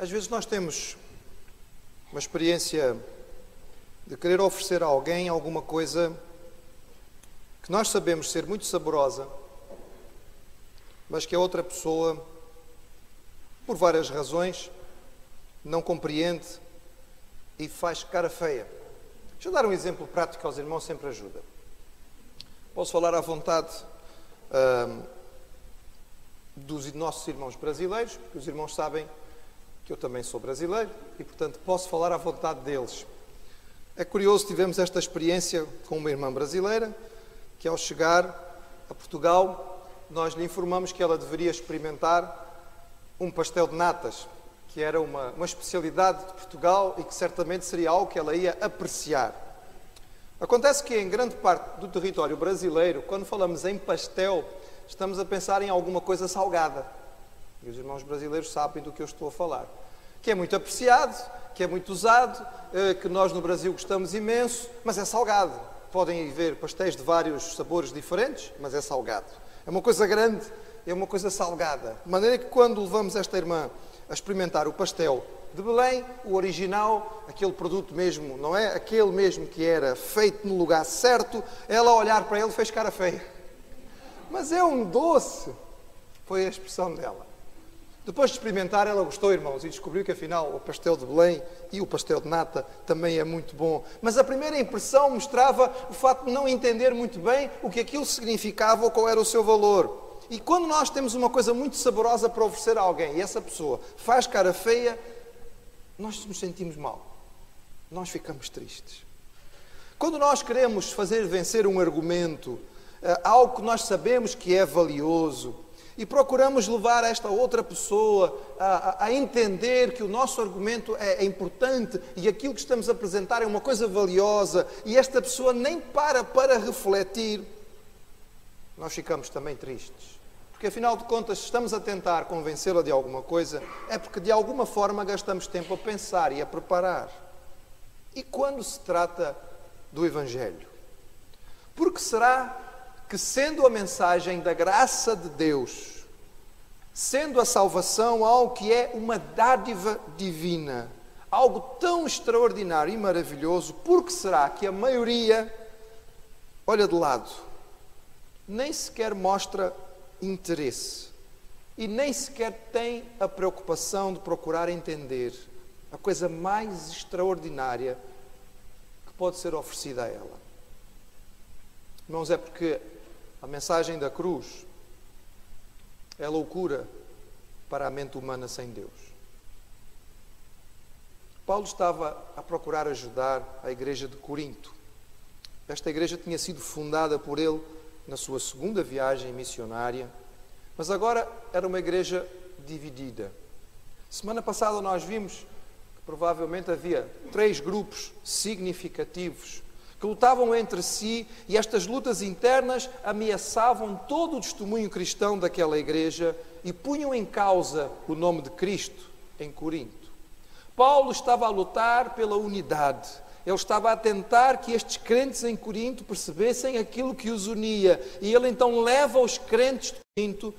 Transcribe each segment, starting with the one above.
Às vezes nós temos uma experiência de querer oferecer a alguém alguma coisa que nós sabemos ser muito saborosa, mas que a outra pessoa, por várias razões, não compreende e faz cara feia. Deixa eu dar um exemplo prático aos irmãos, sempre ajuda. Posso falar à vontade dos nossos irmãos brasileiros, porque os irmãos sabem que eu também sou brasileiro e, portanto, posso falar à vontade deles. É curioso, tivemos esta experiência com uma irmã brasileira, que ao chegar a Portugal, nós lhe informamos que ela deveria experimentar um pastel de natas, que era uma especialidade de Portugal e que certamente seria algo que ela ia apreciar. Acontece que em grande parte do território brasileiro, quando falamos em pastel, estamos a pensar em alguma coisa salgada. E os irmãos brasileiros sabem do que eu estou a falar. Que é muito apreciado, que é muito usado, que nós no Brasil gostamos imenso, mas é salgado. Podem haver pastéis de vários sabores diferentes, mas é salgado. É uma coisa grande, é uma coisa salgada. De maneira que quando levamos esta irmã a experimentar o pastel de Belém, o original, aquele produto mesmo, não é? Aquele mesmo que era feito no lugar certo, ela a olhar para ele fez cara feia. Mas é um doce, foi a expressão dela. Depois de experimentar, ela gostou, irmãos, e descobriu que afinal o pastel de Belém e o pastel de nata também é muito bom. Mas a primeira impressão mostrava o facto de não entender muito bem o que aquilo significava ou qual era o seu valor. E quando nós temos uma coisa muito saborosa para oferecer a alguém e essa pessoa faz cara feia, nós nos sentimos mal. Nós ficamos tristes. Quando nós queremos fazer vencer um argumento, algo que nós sabemos que é valioso, e procuramos levar esta outra pessoa a entender que o nosso argumento é importante e aquilo que estamos a apresentar é uma coisa valiosa, e esta pessoa nem para refletir, nós ficamos também tristes. Porque, afinal de contas, se estamos a tentar convencê-la de alguma coisa, é porque, de alguma forma, gastamos tempo a pensar e a preparar. E quando se trata do Evangelho? Porque será que, sendo a mensagem da graça de Deus, sendo a salvação algo que é uma dádiva divina, algo tão extraordinário e maravilhoso, por que será que a maioria olha de lado, nem sequer mostra interesse e nem sequer tem a preocupação de procurar entender a coisa mais extraordinária que pode ser oferecida a ela? Irmãos, é porque a mensagem da cruz é loucura para a mente humana sem Deus. Paulo estava a procurar ajudar a igreja de Corinto. Esta igreja tinha sido fundada por ele na sua segunda viagem missionária, mas agora era uma igreja dividida. Semana passada nós vimos que provavelmente havia 3 grupos significativos que lutavam entre si, e estas lutas internas ameaçavam todo o testemunho cristão daquela igreja e punham em causa o nome de Cristo em Corinto. Paulo estava a lutar pela unidade. Ele estava a tentar que estes crentes em Corinto percebessem aquilo que os unia, e ele então leva os crentes de Corinto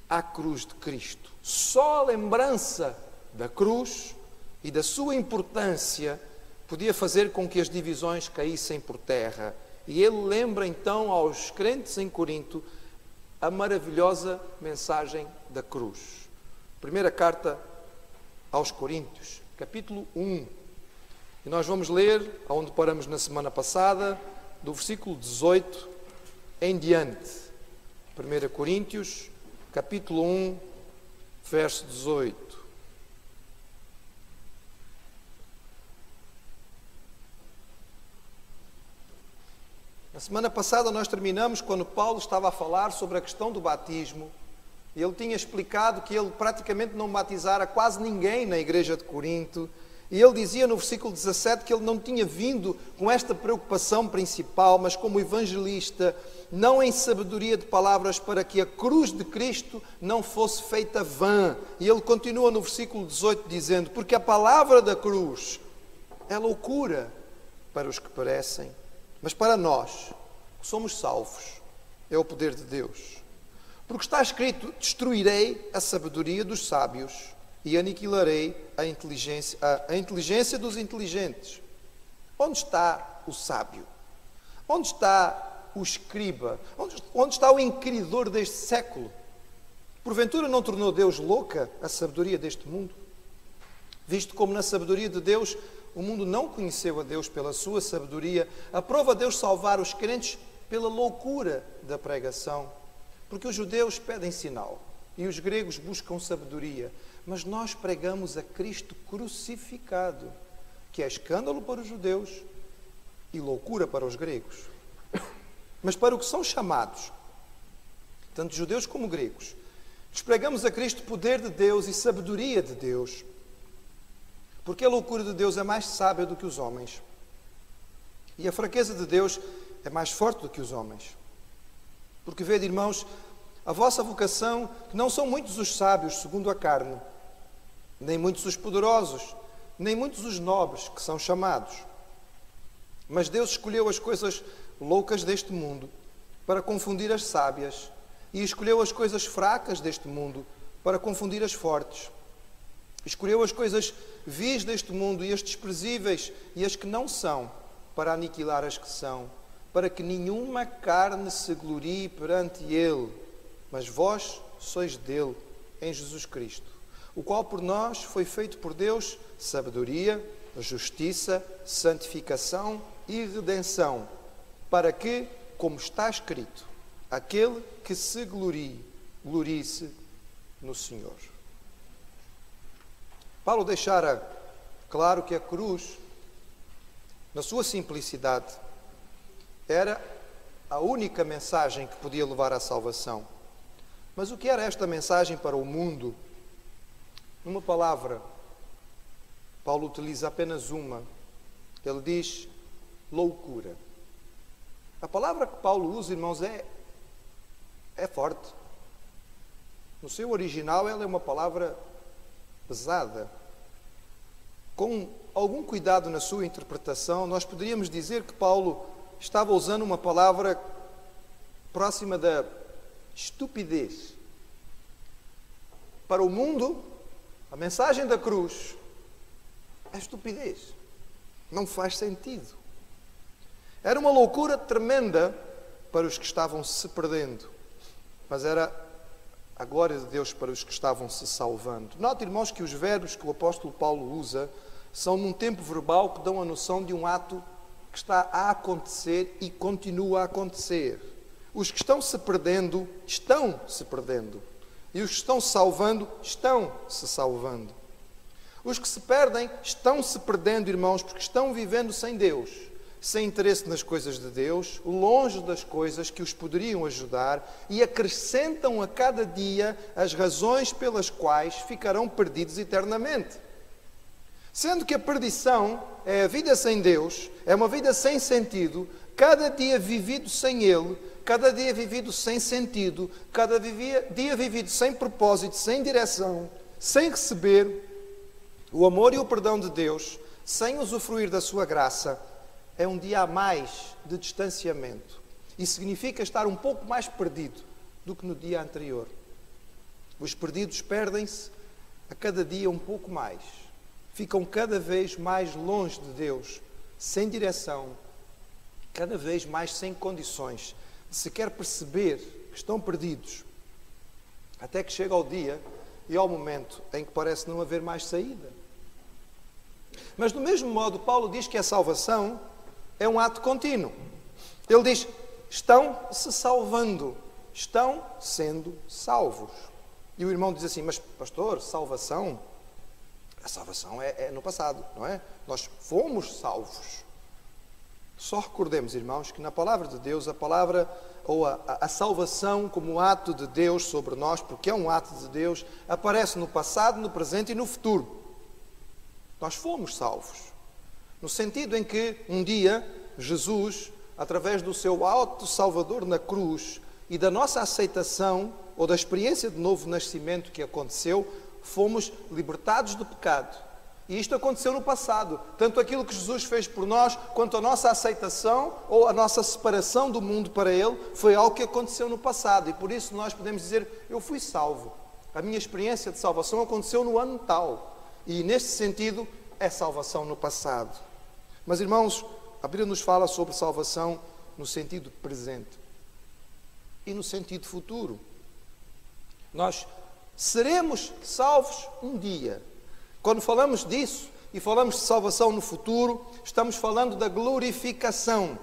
à cruz de Cristo. Só a lembrança da cruz e da sua importância podia fazer com que as divisões caíssem por terra. E ele lembra então aos crentes em Corinto a maravilhosa mensagem da cruz. Primeira carta aos Coríntios, capítulo 1. E nós vamos ler, aonde paramos na semana passada, do versículo 18 em diante. 1 Coríntios, capítulo 1, verso 18. Na semana passada nós terminamos quando Paulo estava a falar sobre a questão do batismo. Ele tinha explicado que ele praticamente não batizara quase ninguém na igreja de Corinto. E ele dizia no versículo 17 que ele não tinha vindo com esta preocupação principal, mas como evangelista, não em sabedoria de palavras, para que a cruz de Cristo não fosse feita vã. E ele continua no versículo 18 dizendo: porque a palavra da cruz é loucura para os que perecem, mas para nós, que somos salvos, é o poder de Deus. Porque está escrito: destruirei a sabedoria dos sábios e aniquilarei a inteligência dos inteligentes. Onde está o sábio? Onde está o escriba? Onde está o inquiridor deste século? Porventura não tornou Deus louca a sabedoria deste mundo? Visto como na sabedoria de Deus o mundo não conheceu a Deus pela sua sabedoria, aprova Deus salvar os crentes pela loucura da pregação. Porque os judeus pedem sinal e os gregos buscam sabedoria, mas nós pregamos a Cristo crucificado, que é escândalo para os judeus e loucura para os gregos. Mas para o que são chamados, tanto judeus como gregos, lhes pregamos a Cristo poder de Deus e sabedoria de Deus, porque a loucura de Deus é mais sábia do que os homens, e a fraqueza de Deus é mais forte do que os homens. Porque vede, irmãos, a vossa vocação, que não são muitos os sábios segundo a carne, nem muitos os poderosos, nem muitos os nobres que são chamados. Mas Deus escolheu as coisas loucas deste mundo para confundir as sábias, e escolheu as coisas fracas deste mundo para confundir as fortes. Escolheu as coisas vis deste mundo e as desprezíveis e as que não são, para aniquilar as que são, para que nenhuma carne se glorie perante Ele. Mas vós sois dele, em Jesus Cristo, o qual por nós foi feito por Deus sabedoria, justiça, santificação e redenção, para que, como está escrito, aquele que se glorie-se no Senhor. Paulo deixara claro que a cruz, na sua simplicidade, era a única mensagem que podia levar à salvação. Mas o que era esta mensagem para o mundo? Numa palavra, Paulo utiliza apenas uma. Ele diz loucura. A palavra que Paulo usa, irmãos, é forte. No seu original, ela é uma palavra pesada. Com algum cuidado na sua interpretação, nós poderíamos dizer que Paulo estava usando uma palavra próxima da estupidez. Para o mundo, a mensagem da cruz é estupidez. Não faz sentido. Era uma loucura tremenda para os que estavam se perdendo, mas era a glória de Deus para os que estavam se salvando. Note, irmãos, que os verbos que o apóstolo Paulo usa são num tempo verbal que dão a noção de um ato que está a acontecer e continua a acontecer. Os que estão se perdendo, estão se perdendo. E os que estão se salvando, estão se salvando. Os que se perdem, estão se perdendo, irmãos, porque estão vivendo sem Deus, sem interesse nas coisas de Deus, longe das coisas que os poderiam ajudar, e acrescentam a cada dia as razões pelas quais ficarão perdidos eternamente. Sendo que a perdição é a vida sem Deus, é uma vida sem sentido, cada dia vivido sem Ele, cada dia vivido sem sentido, cada dia vivido sem propósito, sem direção, sem receber o amor e o perdão de Deus, sem usufruir da sua graça, é um dia a mais de distanciamento. E significa estar um pouco mais perdido do que no dia anterior. Os perdidos perdem-se a cada dia um pouco mais. Ficam cada vez mais longe de Deus, sem direção, cada vez mais sem condições de sequer perceber que estão perdidos, até que chega ao dia e ao momento em que parece não haver mais saída. Mas do mesmo modo, Paulo diz que a salvação é um ato contínuo. Ele diz, estão se salvando, estão sendo salvos. E o irmão diz assim, mas pastor, salvação? A salvação é no passado, não é? Nós fomos salvos. Só recordemos, irmãos, que na palavra de Deus, a palavra ou a salvação como ato de Deus sobre nós, porque é um ato de Deus, aparece no passado, no presente e no futuro. Nós fomos salvos. No sentido em que um dia Jesus, através do seu auto-salvador na cruz e da nossa aceitação ou da experiência de novo nascimento que aconteceu, fomos libertados do pecado. E isto aconteceu no passado. Tanto aquilo que Jesus fez por nós, quanto a nossa aceitação ou a nossa separação do mundo para Ele, foi algo que aconteceu no passado. E por isso nós podemos dizer, eu fui salvo. A minha experiência de salvação aconteceu no ano tal. E, neste sentido, é salvação no passado. Mas, irmãos, a Bíblia nos fala sobre salvação no sentido presente e no sentido futuro. Nós seremos salvos um dia. Quando falamos disso e falamos de salvação no futuro, estamos falando da glorificação,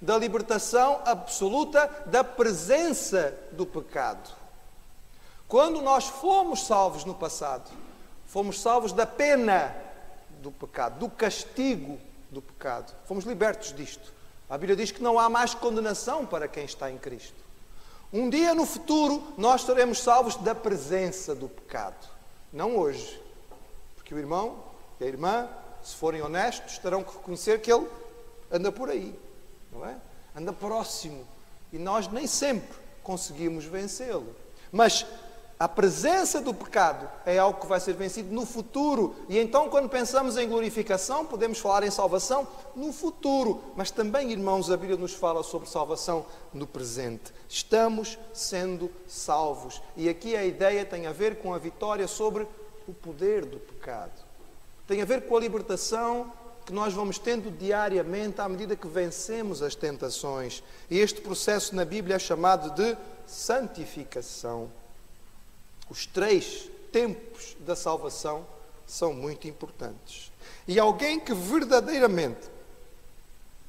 da libertação absoluta da presença do pecado. Quando nós fomos salvos no passado, fomos salvos da pena do pecado, do castigo do pecado. Fomos libertos disto. A Bíblia diz que não há mais condenação para quem está em Cristo. Um dia no futuro, nós seremos salvos da presença do pecado. Não hoje. Porque o irmão e a irmã, se forem honestos, terão que reconhecer que ele anda por aí. Não é? Anda próximo. E nós nem sempre conseguimos vencê-lo. Mas a presença do pecado é algo que vai ser vencido no futuro. E então, quando pensamos em glorificação, podemos falar em salvação no futuro. Mas também, irmãos, a Bíblia nos fala sobre salvação no presente. Estamos sendo salvos. E aqui a ideia tem a ver com a vitória sobre o poder do pecado. Tem a ver com a libertação que nós vamos tendo diariamente à medida que vencemos as tentações. E este processo na Bíblia é chamado de santificação. Os 3 tempos da salvação são muito importantes. E alguém que verdadeiramente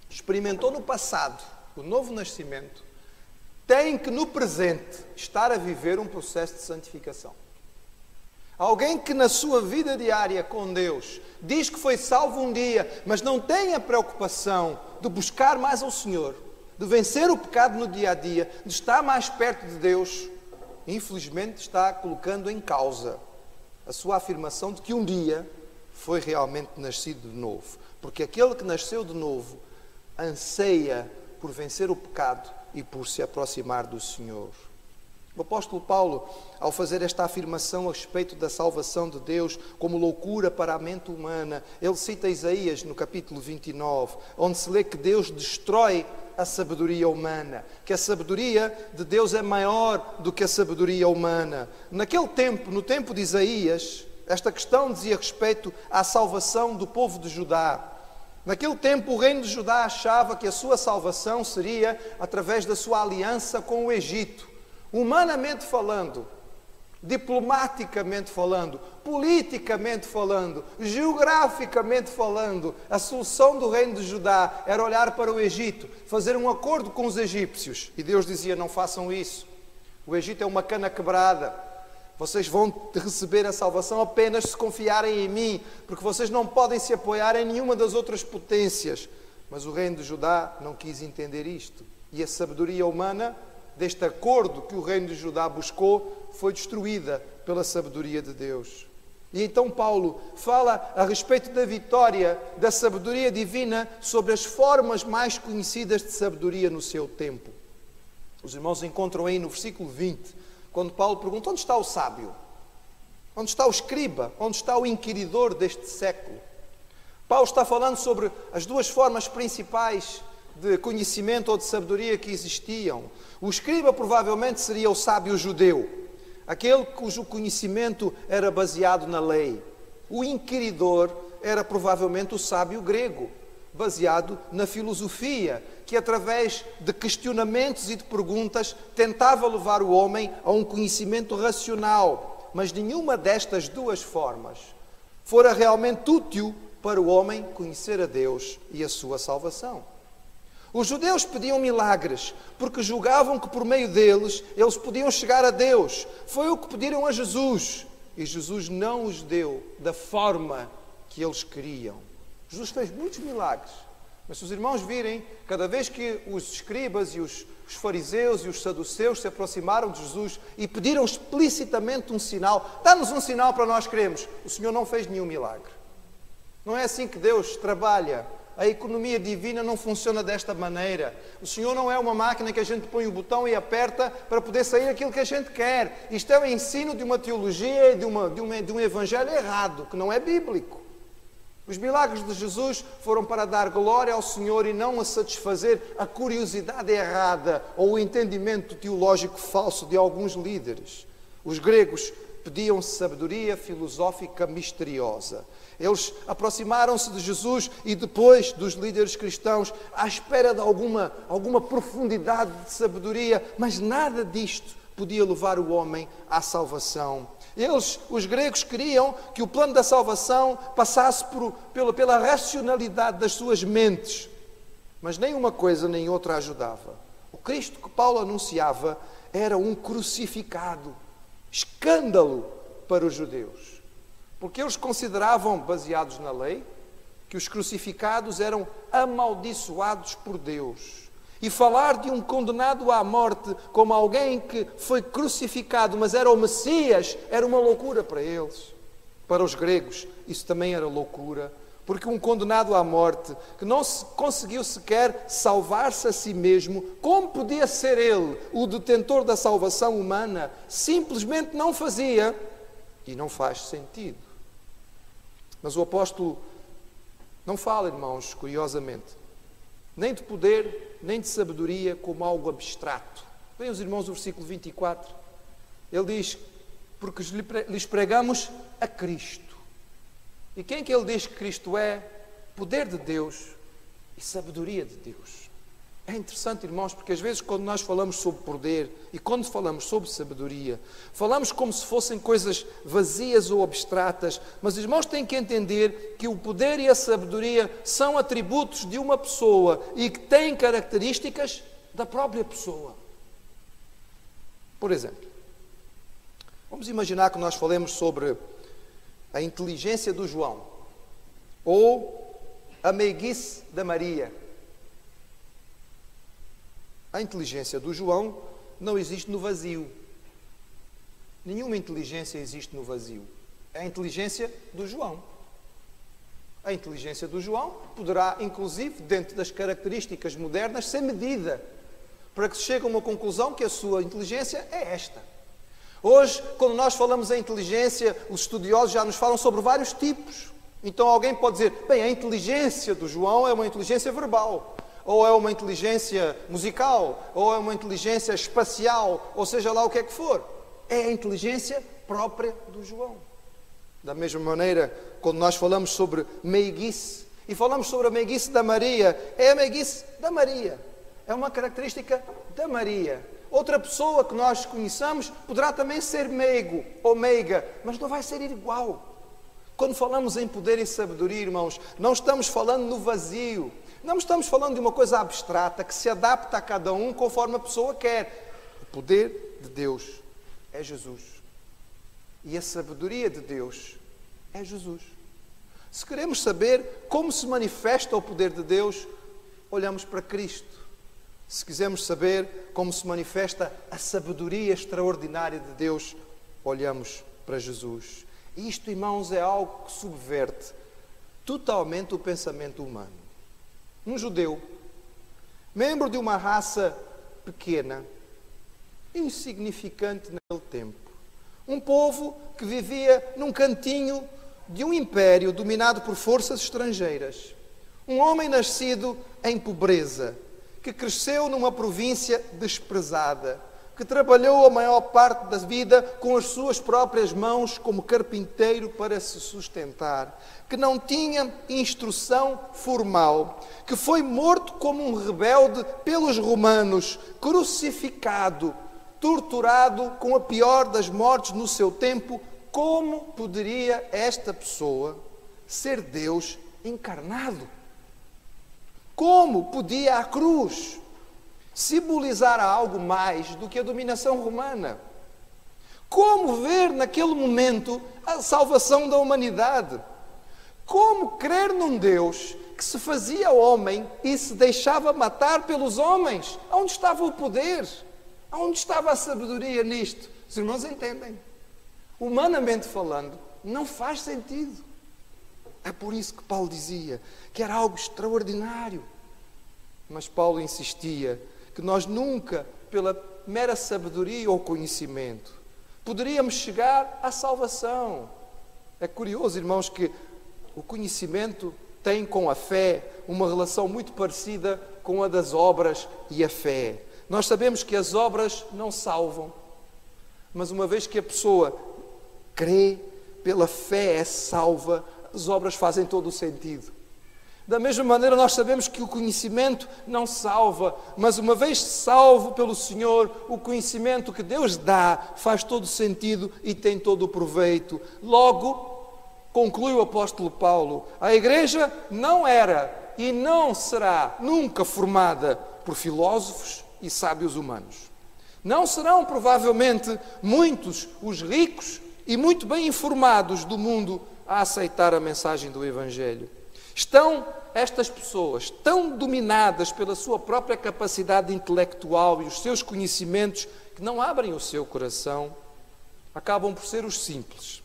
experimentou no passado o novo nascimento, tem que no presente estar a viver um processo de santificação. Alguém que na sua vida diária com Deus diz que foi salvo um dia, mas não tem a preocupação de buscar mais ao Senhor, de vencer o pecado no dia a dia, de estar mais perto de Deus, infelizmente está colocando em causa a sua afirmação de que um dia foi realmente nascido de novo. Porque aquele que nasceu de novo anseia por vencer o pecado e por se aproximar do Senhor. O apóstolo Paulo, ao fazer esta afirmação a respeito da salvação de Deus como loucura para a mente humana, ele cita Isaías no capítulo 29, onde se lê que Deus destrói a sabedoria humana, que a sabedoria de Deus é maior do que a sabedoria humana. Naquele tempo, no tempo de Isaías, esta questão dizia respeito à salvação do povo de Judá. Naquele tempo, o reino de Judá achava que a sua salvação seria através da sua aliança com o Egito. Humanamente falando, diplomaticamente falando, politicamente falando, geograficamente falando, a solução do reino de Judá era olhar para o Egito, fazer um acordo com os egípcios. E Deus dizia, não façam isso. O Egito é uma cana quebrada. Vocês vão receber a salvação apenas se confiarem em mim, porque vocês não podem se apoiar em nenhuma das outras potências. Mas o reino de Judá não quis entender isto. E a sabedoria humana deste acordo que o reino de Judá buscou foi destruída pela sabedoria de Deus. E então Paulo fala a respeito da vitória da sabedoria divina sobre as formas mais conhecidas de sabedoria no seu tempo. Os irmãos encontram aí no versículo 20, quando Paulo pergunta, onde está o sábio? Onde está o escriba? Onde está o inquiridor deste século? Paulo está falando sobre as 2 formas principais de conhecimento ou de sabedoria que existiam. O escriba provavelmente seria o sábio judeu, aquele cujo conhecimento era baseado na lei. O inquiridor era provavelmente o sábio grego, baseado na filosofia, que através de questionamentos e de perguntas tentava levar o homem a um conhecimento racional. Mas nenhuma destas 2 formas fora realmente útil para o homem conhecer a Deus e a sua salvação. Os judeus pediam milagres, porque julgavam que por meio deles, eles podiam chegar a Deus. Foi o que pediram a Jesus. E Jesus não os deu da forma que eles queriam. Jesus fez muitos milagres. Mas se os irmãos virem, cada vez que os escribas e os fariseus e os saduceus se aproximaram de Jesus e pediram explicitamente um sinal, dá-nos um sinal para nós crermos, o Senhor não fez nenhum milagre. Não é assim que Deus trabalha. A economia divina não funciona desta maneira. O Senhor não é uma máquina que a gente põe o botão e aperta para poder sair aquilo que a gente quer. Isto é o ensino de uma teologia e de um evangelho errado, que não é bíblico. Os milagres de Jesus foram para dar glória ao Senhor e não a satisfazer a curiosidade errada ou o entendimento teológico falso de alguns líderes. Os gregos pediam sabedoria filosófica misteriosa. Eles aproximaram-se de Jesus e depois dos líderes cristãos à espera de alguma profundidade de sabedoria, mas nada disto podia levar o homem à salvação. Eles, os gregos, queriam que o plano da salvação passasse pela racionalidade das suas mentes, mas nem uma coisa nem outra ajudava. O Cristo que Paulo anunciava era um crucificado. Escândalo para os judeus, porque eles consideravam, baseados na lei, que os crucificados eram amaldiçoados por Deus. E falar de um condenado à morte como alguém que foi crucificado, mas era o Messias, era uma loucura para eles. Para os gregos, isso também era loucura, porque um condenado à morte, que não conseguiu sequer salvar-se a si mesmo, como podia ser ele o detentor da salvação humana? Simplesmente não fazia e não faz sentido. Mas o apóstolo não fala, irmãos, curiosamente, nem de poder, nem de sabedoria como algo abstrato. Vejam os irmãos o versículo 24. Ele diz, porque lhes pregamos a Cristo. E quem é que ele diz que Cristo é? Poder de Deus e sabedoria de Deus. É interessante, irmãos, porque às vezes quando nós falamos sobre poder e quando falamos sobre sabedoria, falamos como se fossem coisas vazias ou abstratas, mas os irmãos têm que entender que o poder e a sabedoria são atributos de uma pessoa e que têm características da própria pessoa. Por exemplo, vamos imaginar que nós falemos sobre a inteligência do João ou a meiguice da Maria. A inteligência do João não existe no vazio. Nenhuma inteligência existe no vazio. É a inteligência do João. A inteligência do João poderá, inclusive, dentro das características modernas, ser medida para que se chegue a uma conclusão que a sua inteligência é esta. Hoje, quando nós falamos em inteligência, os estudiosos já nos falam sobre vários tipos. Então alguém pode dizer, bem, a inteligência do João é uma inteligência verbal, ou é uma inteligência musical, ou é uma inteligência espacial, ou seja lá o que é que for. É a inteligência própria do João. Da mesma maneira, quando nós falamos sobre meiguice, e falamos sobre a meiguice da Maria, é a meiguice da Maria. É uma característica da Maria. Outra pessoa que nós conheçamos poderá também ser meigo ou meiga, mas não vai ser igual. Quando falamos em poder e sabedoria, irmãos, não estamos falando no vazio. Não estamos falando de uma coisa abstrata que se adapta a cada um conforme a pessoa quer. O poder de Deus é Jesus. E a sabedoria de Deus é Jesus. Se queremos saber como se manifesta o poder de Deus, olhamos para Cristo. Se quisermos saber como se manifesta a sabedoria extraordinária de Deus, olhamos para Jesus. E isto, irmãos, é algo que subverte totalmente o pensamento humano. Um judeu, membro de uma raça pequena, insignificante naquele tempo, um povo que vivia num cantinho de um império dominado por forças estrangeiras, um homem nascido em pobreza, que cresceu numa província desprezada, que trabalhou a maior parte da vida com as suas próprias mãos como carpinteiro para se sustentar, que não tinha instrução formal, que foi morto como um rebelde pelos romanos, crucificado, torturado com a pior das mortes no seu tempo. Como poderia esta pessoa ser Deus encarnado? Como podia a cruz simbolizar algo mais do que a dominação romana? Como ver naquele momento a salvação da humanidade? Como crer num Deus que se fazia homem e se deixava matar pelos homens? Onde estava o poder? Onde estava a sabedoria nisto? Os irmãos entendem. Humanamente falando, não faz sentido. É por isso que Paulo dizia que era algo extraordinário. Mas Paulo insistia que nós nunca, pela mera sabedoria ou conhecimento, poderíamos chegar à salvação. É curioso, irmãos, que o conhecimento tem com a fé uma relação muito parecida com a das obras e a fé. Nós sabemos que as obras não salvam, mas uma vez que a pessoa crê, pela fé é salva, as obras fazem todo o sentido. Da mesma maneira, nós sabemos que o conhecimento não salva, mas uma vez salvo pelo Senhor, o conhecimento que Deus dá faz todo o sentido e tem todo o proveito. Logo, conclui o apóstolo Paulo, a igreja não era e não será nunca formada por filósofos e sábios humanos. Não serão provavelmente muitos os ricos e muito bem informados do mundo a aceitar a mensagem do Evangelho. Estão estas pessoas tão dominadas pela sua própria capacidade intelectual e os seus conhecimentos que não abrem o seu coração, acabam por ser os simples,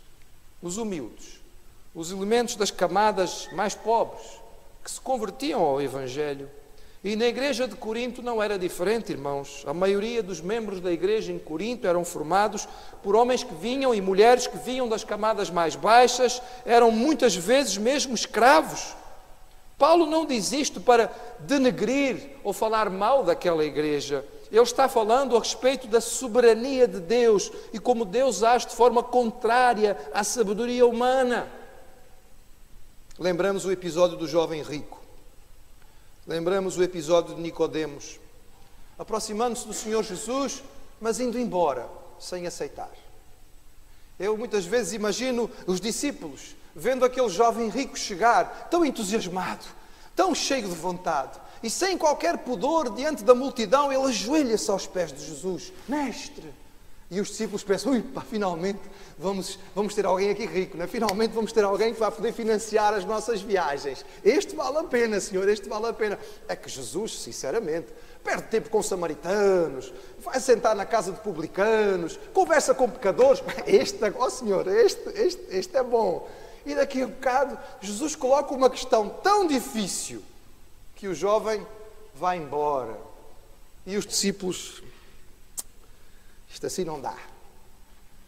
os humildes, os elementos das camadas mais pobres que se convertiam ao Evangelho. E na igreja de Corinto não era diferente, irmãos. A maioria dos membros da igreja em Corinto eram formados por homens que vinham e mulheres que vinham das camadas mais baixas, eram muitas vezes mesmo escravos. Paulo não diz isto para denegrir ou falar mal daquela igreja. Ele está falando a respeito da soberania de Deus e como Deus age de forma contrária à sabedoria humana. Lembramos o episódio do jovem rico. Lembramos o episódio de Nicodemos, aproximando-se do Senhor Jesus, mas indo embora, sem aceitar. Eu muitas vezes imagino os discípulos, vendo aquele jovem rico chegar, tão entusiasmado, tão cheio de vontade, e sem qualquer pudor diante da multidão, ele ajoelha-se aos pés de Jesus. Mestre! E os discípulos pensam, finalmente vamos ter alguém aqui rico, não é? Finalmente vamos ter alguém que vai poder financiar as nossas viagens. Este vale a pena, Senhor, este vale a pena. É que Jesus, sinceramente, perde tempo com samaritanos, vai sentar na casa de publicanos, conversa com pecadores. Senhor, este é bom. E daqui a bocado, Jesus coloca uma questão tão difícil que o jovem vai embora. E os discípulos... Isto assim não dá.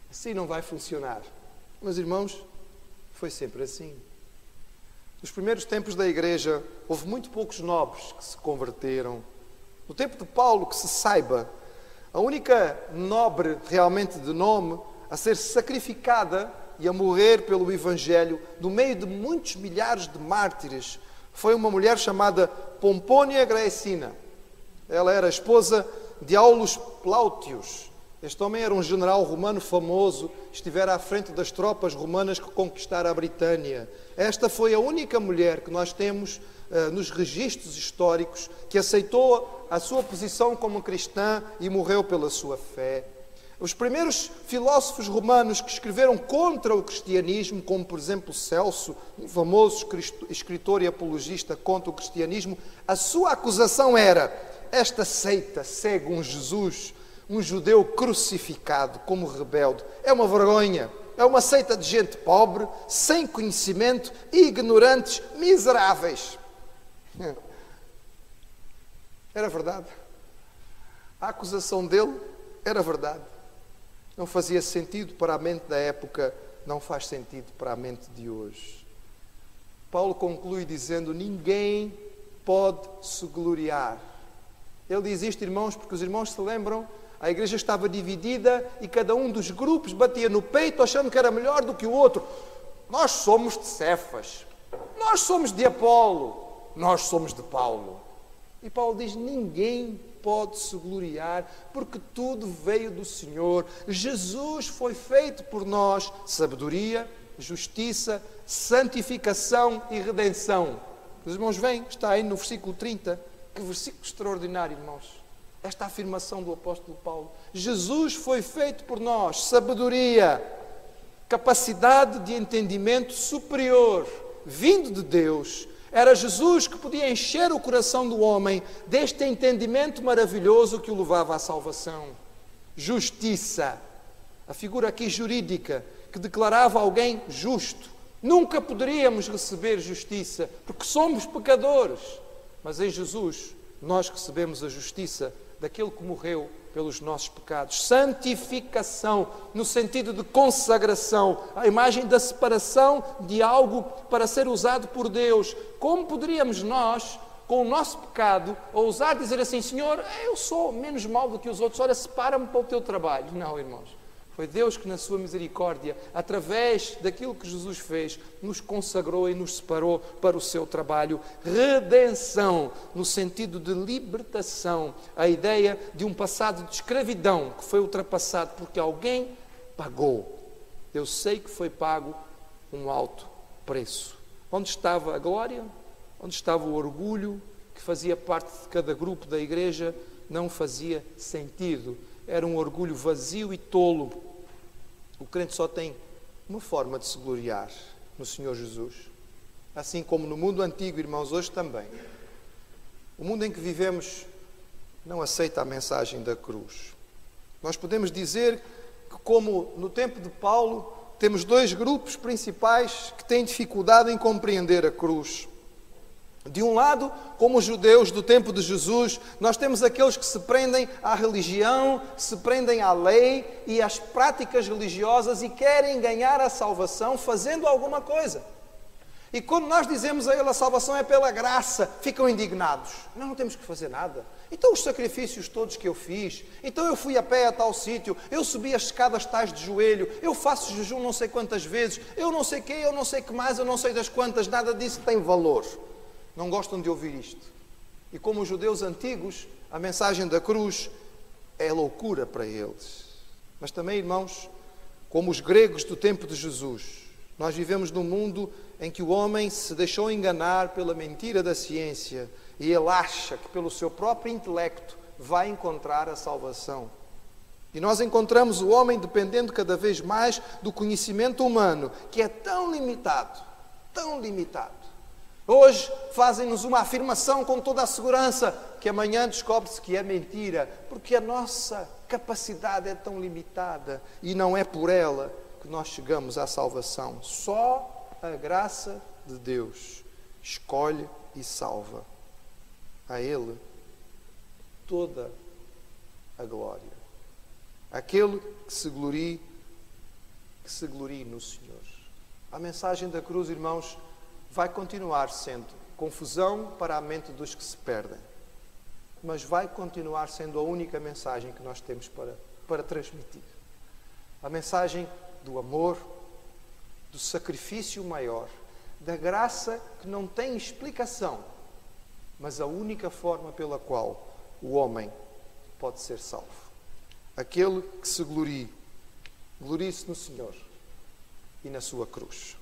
Assim não vai funcionar. Mas, irmãos, foi sempre assim. Nos primeiros tempos da igreja, houve muito poucos nobres que se converteram. No tempo de Paulo, que se saiba, a única nobre realmente de nome a ser sacrificada e a morrer pelo Evangelho, no meio de muitos milhares de mártires, foi uma mulher chamada Pompônia Graecina. Ela era esposa de Aulus Plautius. Este homem era um general romano famoso, estivera à frente das tropas romanas que conquistaram a Britânia. Esta foi a única mulher que nós temos nos registros históricos que aceitou a sua posição como cristã e morreu pela sua fé. Os primeiros filósofos romanos que escreveram contra o cristianismo, como por exemplo Celso, um famoso escritor e apologista contra o cristianismo, a sua acusação era: esta seita segue um Jesus, um judeu crucificado como rebelde. É uma vergonha. É uma seita de gente pobre, sem conhecimento, ignorantes, miseráveis. Era verdade. A acusação dele era verdade. Não fazia sentido para a mente da época, não faz sentido para a mente de hoje. Paulo conclui dizendo: ninguém pode se gloriar. Ele diz isto, irmãos, porque os irmãos se lembram, a igreja estava dividida e cada um dos grupos batia no peito achando que era melhor do que o outro. Nós somos de Cefas, nós somos de Apolo, nós somos de Paulo. E Paulo diz: ninguém pode se gloriar, porque tudo veio do Senhor. Jesus foi feito por nós sabedoria, justiça, santificação e redenção. Os irmãos veem, está aí no versículo 30. Que versículo extraordinário, irmãos. Esta afirmação do apóstolo Paulo. Jesus foi feito por nós sabedoria, capacidade de entendimento superior, vindo de Deus. Era Jesus que podia encher o coração do homem deste entendimento maravilhoso que o levava à salvação. Justiça, a figura aqui jurídica, que declarava alguém justo. Nunca poderíamos receber justiça, porque somos pecadores. Mas em Jesus, nós recebemos a justiça daquele que morreu pelos nossos pecados. Santificação, no sentido de consagração, a imagem da separação de algo para ser usado por Deus. Como poderíamos nós, com o nosso pecado, ousar dizer assim: Senhor, eu sou menos mau do que os outros, olha, separa-me para o teu trabalho? Não, irmãos. Foi Deus que, na sua misericórdia, através daquilo que Jesus fez, nos consagrou e nos separou para o seu trabalho. Redenção, no sentido de libertação. A ideia de um passado de escravidão que foi ultrapassado porque alguém pagou. Eu sei que foi pago um alto preço. Onde estava a glória? Onde estava o orgulho que fazia parte de cada grupo da igreja? Não fazia sentido. Era um orgulho vazio e tolo. O crente só tem uma forma de se gloriar no Senhor Jesus. Assim como no mundo antigo, irmãos, hoje também. O mundo em que vivemos não aceita a mensagem da cruz. Nós podemos dizer que, como no tempo de Paulo, temos dois grupos principais que têm dificuldade em compreender a cruz. De um lado, como os judeus do tempo de Jesus, nós temos aqueles que se prendem à religião, se prendem à lei e às práticas religiosas e querem ganhar a salvação fazendo alguma coisa. E quando nós dizemos a ele a salvação é pela graça, ficam indignados. Nós não temos que fazer nada. Então os sacrifícios todos que eu fiz, então eu fui a pé a tal sítio, eu subi as escadas tais de joelho, eu faço jejum não sei quantas vezes, eu não sei o quê, eu não sei que mais, eu não sei das quantas, nada disso tem valor. Não gostam de ouvir isto. E como os judeus antigos, a mensagem da cruz é loucura para eles. Mas também, irmãos, como os gregos do tempo de Jesus, nós vivemos num mundo em que o homem se deixou enganar pela mentira da ciência e ele acha que pelo seu próprio intelecto vai encontrar a salvação. E nós encontramos o homem dependendo cada vez mais do conhecimento humano, que é tão limitado, tão limitado. Hoje fazem-nos uma afirmação com toda a segurança que amanhã descobre-se que é mentira, porque a nossa capacidade é tão limitada e não é por ela que nós chegamos à salvação. Só a graça de Deus escolhe e salva. A Ele toda a glória. Aquele que se glorie no Senhor. A mensagem da cruz, irmãos, vai continuar sendo confusão para a mente dos que se perdem. Mas vai continuar sendo a única mensagem que nós temos para transmitir. A mensagem do amor, do sacrifício maior, da graça que não tem explicação, mas a única forma pela qual o homem pode ser salvo. Aquele que se glorie-se no Senhor e na sua cruz.